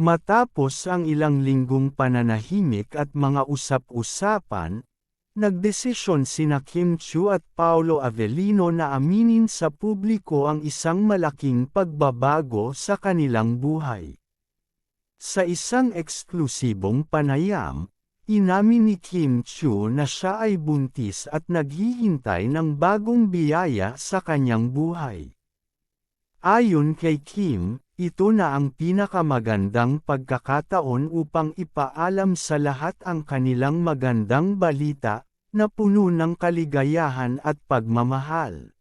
Matapos ang ilang linggong pananahimik at mga usap-usapan, nagdesisyon sina Kim Chiu at Paolo Avellino na aminin sa publiko ang isang malaking pagbabago sa kanilang buhay. Sa isang eksklusibong panayam, inamin ni Kim Chiu na siya ay buntis at naghihintay ng bagong biyaya sa kanyang buhay. Ayon kay Kim, ito na ang pinakamagandang pagkakataon upang ipaalam sa lahat ang kanilang magandang balita, na puno ng kaligayahan at pagmamahal.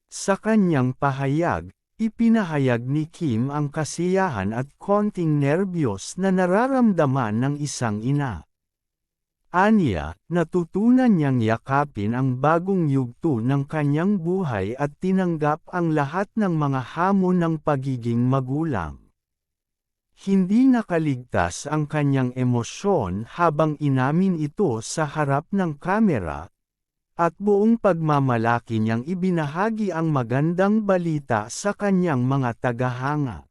Sa kanyang pahayag, ipinahayag ni Kim ang kasiyahan at konting nerbiyos na nararamdaman ng isang ina. Aniya, natutunan niyang yakapin ang bagong yugto ng kanyang buhay at tinanggap ang lahat ng mga hamon ng pagiging magulang. Hindi nakaligtas ang kanyang emosyon habang inamin ito sa harap ng kamera, at buong pagmamalaki niyang ibinahagi ang magandang balita sa kanyang mga tagahanga.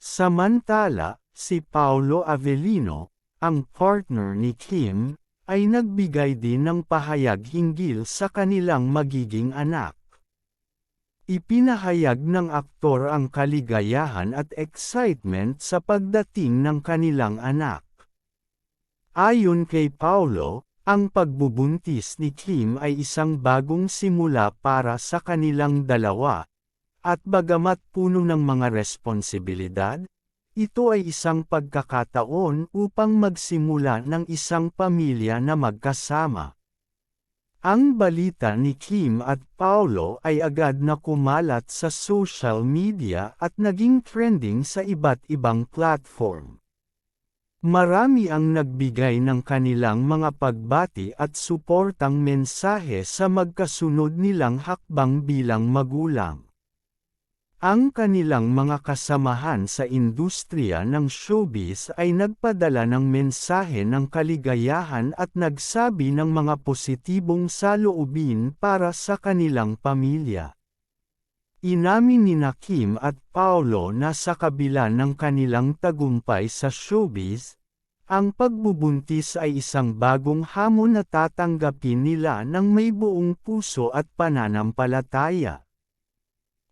Samantala, si Paolo Avellino, ang partner ni Kim, ay nagbigay din ng pahayag hinggil sa kanilang magiging anak. Ipinahayag ng aktor ang kaligayahan at excitement sa pagdating ng kanilang anak. Ayon kay Paolo, ang pagbubuntis ni Kim ay isang bagong simula para sa kanilang dalawa, at bagamat puno ng mga responsibilidad, ito ay isang pagkakataon upang magsimula ng isang pamilya na magkasama. Ang balita ni Kim at Paolo ay agad na kumalat sa social media at naging trending sa iba't ibang platform. Marami ang nagbigay ng kanilang mga pagbati at suportang mensahe sa magkasunod nilang hakbang bilang magulang. Ang kanilang mga kasamahan sa industriya ng showbiz ay nagpadala ng mensahe ng kaligayahan at nagsabi ng mga positibong saloobin para sa kanilang pamilya. Inamin nina Kim at Paolo na sa kabila ng kanilang tagumpay sa showbiz, ang pagbubuntis ay isang bagong hamon na tatanggapin nila ng may buong puso at pananampalataya.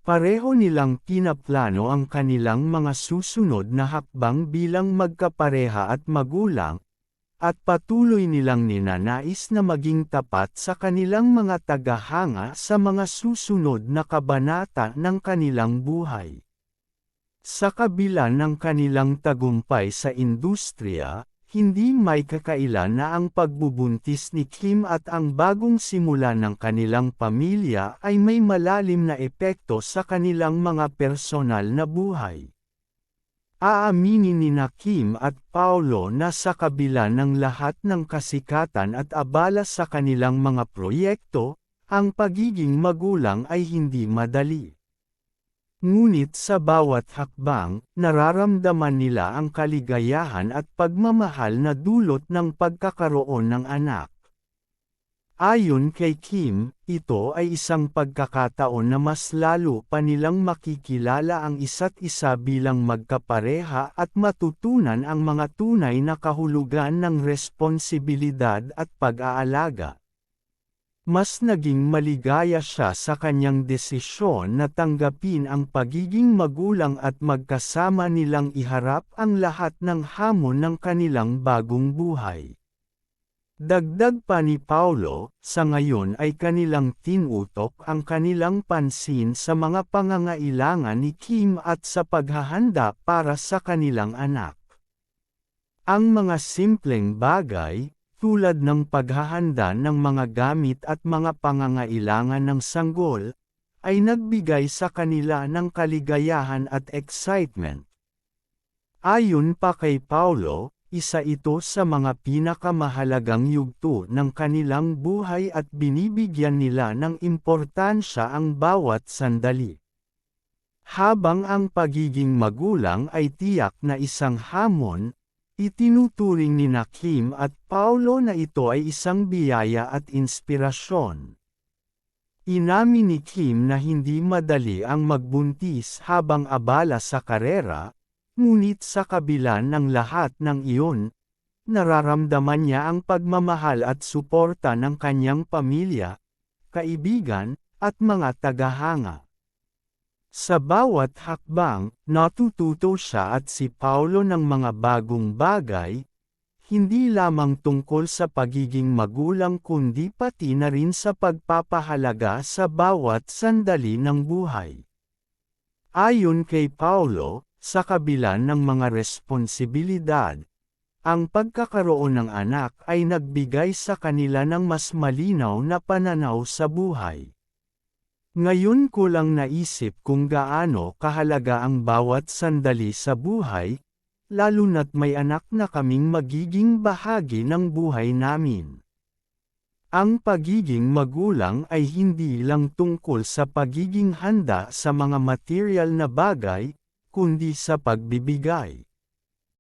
Pareho nilang pinaplano ang kanilang mga susunod na hakbang bilang magkapareha at magulang, at patuloy nilang ninanais na maging tapat sa kanilang mga tagahanga sa mga susunod na kabanata ng kanilang buhay. Sa kabila ng kanilang tagumpay sa industriya, hindi may kakailan na ang pagbubuntis ni Kim at ang bagong simula ng kanilang pamilya ay may malalim na epekto sa kanilang mga personal na buhay. Aaminin nina Kim at Paolo na sa kabila ng lahat ng kasikatan at abala sa kanilang mga proyekto, ang pagiging magulang ay hindi madali. Ngunit sa bawat hakbang, nararamdaman nila ang kaligayahan at pagmamahal na dulot ng pagkakaroon ng anak. Ayon kay Kim, ito ay isang pagkakataon na mas lalo pa nilang makikilala ang isa't isa bilang magkapareha at matutunan ang mga tunay na kahulugan ng responsibilidad at pag-aalaga. Mas naging maligaya siya sa kanyang desisyon na tanggapin ang pagiging magulang at magkasama nilang iharap ang lahat ng hamon ng kanilang bagong buhay. Dagdag pa ni Paolo, sa ngayon ay kanilang tinutok ang kanilang pansin sa mga pangangailangan ni Kim at sa paghahanda para sa kanilang anak. Ang mga simpleng bagay, tulad ng paghahanda ng mga gamit at mga pangangailangan ng sanggol, ay nagbigay sa kanila ng kaligayahan at excitement. Ayon pa kay Paolo, isa ito sa mga pinakamahalagang yugto ng kanilang buhay at binibigyan nila ng importansya ang bawat sandali. Habang ang pagiging magulang ay tiyak na isang hamon, itinuturing nina Kim at Paolo na ito ay isang biyaya at inspirasyon. Inamin ni Kim na hindi madali ang magbuntis habang abala sa karera, Ngunit sa kabila ng lahat ng iyon, nararamdaman niya ang pagmamahal at suporta ng kanyang pamilya, kaibigan, at mga tagahanga. Sa bawat hakbang, natututo siya at si Paulo ng mga bagong bagay, hindi lamang tungkol sa pagiging magulang kundi pati na rin sa pagpapahalaga sa bawat sandali ng buhay. Ayon kay Paulo, sa kabila ng mga responsibilidad, ang pagkakaroon ng anak ay nagbigay sa kanila ng mas malinaw na pananaw sa buhay. Ngayon ko lang naisip kung gaano kahalaga ang bawat sandali sa buhay, lalo na't may anak na kaming magiging bahagi ng buhay namin. Ang pagiging magulang ay hindi lang tungkol sa pagiging handa sa mga material na bagay, kundi sa pagbibigay.